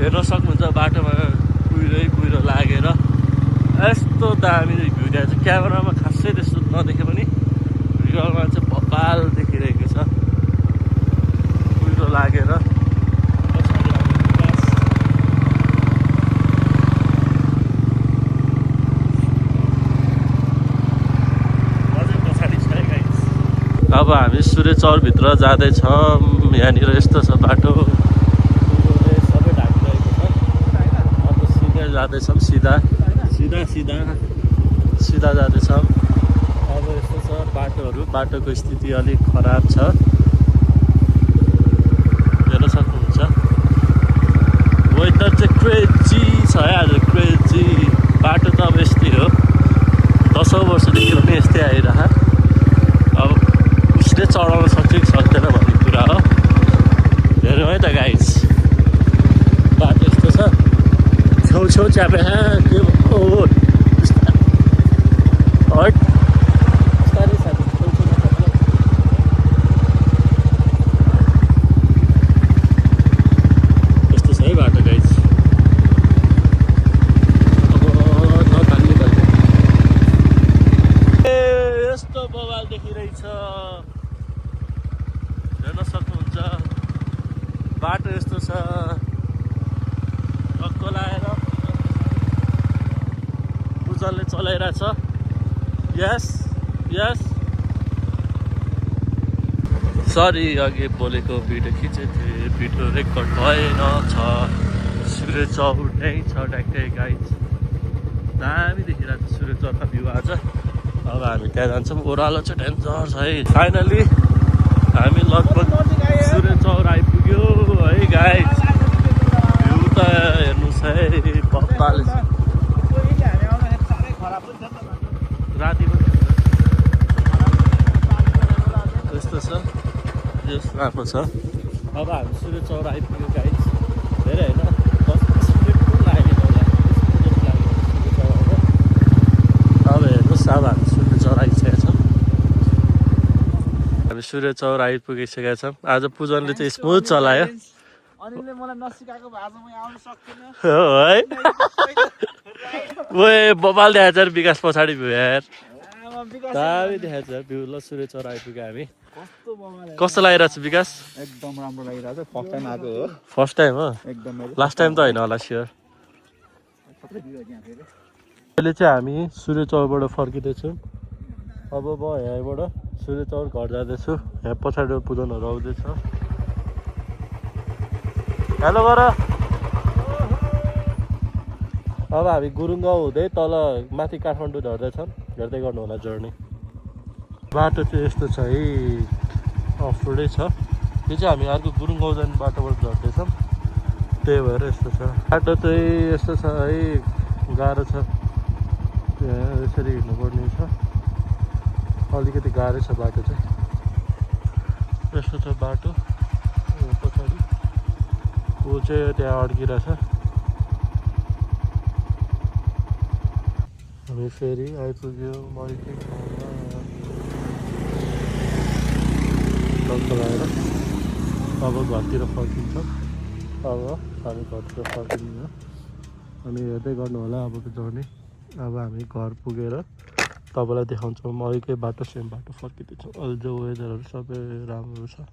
हेर्न सक्नुहुन्छ बाटोमा कुहिरो लागेर यस्तो दामी भ्यू देखाएको छ। क्यामेरामा खासै त्यस्तो नदेखे पनि रियलमा चाहिँ भपाल देखिरहेको छ कुहिरो लागेर। अब हामी सूर्य चौरभित्र जाँदैछौँ। यहाँनिर यस्तो छ बाटो, सबै ढाकिरहेको छ। अब सिधै जाँदैछौँ, सिधा जाँदैछौँ। अब यस्तो छ बाटोहरू, बाटोको स्थिति अलिक खराब छ, हेर्न सक्नुहुन्छ। वेदर चाहिँ क्रेजी छ है आज, क्रेजी। बाटो त अब यस्तै हो, 10औं वर्षदेखि पनि यस्तै आइरह। अब उसले चढाउन सक्छ कि सक्दैन भन्ने कुरा हो। हेरौँ है त गाइस, बाटो यस्तो छ। छेउ च्यापे के हो हट बिस्तारै साथी, छेउछेउमा च्याप्ला। यस्तो छ है बाटो गाइस। अब नखाल्ने खाल्ने यस्तो बवाल देखिरहेछ, हेर्न सक्नुहुन्छ। बाटो यस्तो छ, टक्क लाएर पूजनले चलाइरहेछ। यस सरी, अघि बोलेको भिडियो खिचेको थिएँ, भिडियो रेकर्ड भएन छ। सूर्य चौर नै छ ट्याक्कै गाइस, दामी देखिरहेको छ सूर्य चौरको भ्यू आज। अब हामी त्यहाँ जान्छौँ। ओह्रालो चाहिँ डेन्जर छ है। फाइनली हामी लगभग सूर्य चौर आइपुग्यो है गाइस। भ्यू त हेर्नुहोस् है, बब्बाल राति पनि त्यस्तो छ, यस राम्रो छ। अब हामी सूर्य चौर आइपुग्यो गाइस। धेरै होइन, 10 मिनट पनि लागेन होला जस्तो लाग्यो सूर्य चौर होइन। अब हेर्नुहोस्, अब हामी सूर्य चौर आइसकेका छौँ। हामी सूर्य चौर आइपुगिसकेका छौँ। आज पूजनले चाहिँ स्मुथ चलायो। अनिलले मलाई नसिकाएको भए आज म आउन सक्दिनँ हो है। ओए बबाल देखाएको छ विकास पछाडि भ्यू यार, दामी देखाएको छ भ्यू। ल सूर्य चौर आइपुग्यो हामी। कस्तो लागिरहेको छ विकास? एकदम राम्रो लागिरहेको छ। फर्स्ट टाइम आएको हो। फर्स्ट टाइम हो? एकदम लास्ट टाइम त होइन होला स्योर। अहिले चाहिँ हामी सूर्य चौरबाट फर्किँदैछौँ। अब म यहाँबाट सूर्य चौर घर जाँदैछु। यहाँ पछाडि पूजनहरू आउँदैछ। हेलो गर। अब हामी गुरुङ गाउँ हुँदै तल माथि काठमाडौँ झर्दैछौँ। हेर्दै गर्नु होला जर्नी। बाटो चाहिँ यस्तो छ है, अफ रोडै छ। यो चाहिँ हामी अर्को गुरुङ गाउँ जाने बाटोबाट झर्दैछौँ, त्यही भएर यस्तो छ। बाटो चाहिँ यस्तो छ है, गाह्रो छ। यसरी हिँड्नुपर्ने छ, अलिकति गाह्रो छ बाटो चाहिँ। यस्तो छ बाटो। पछाडि ऊ चाहिँ त्यहाँ अड्किरहेछ। हामी फेरि आइपुग्यो मरिकै ठाउँमा। टक्क लगाएर अब घरतिर फर्किन्छौँ। अब हामी घरतिर फर्किँदैन। अनि हेर्दै गर्नु होला अबको जर्नी। अब हामी घर पुगेर तपाईँलाई देखाउँछौँ। अघिकै बाटो सेम बाटो फर्किँदैछौँ। अहिले जो वेदरहरू सबै राम्रो छ।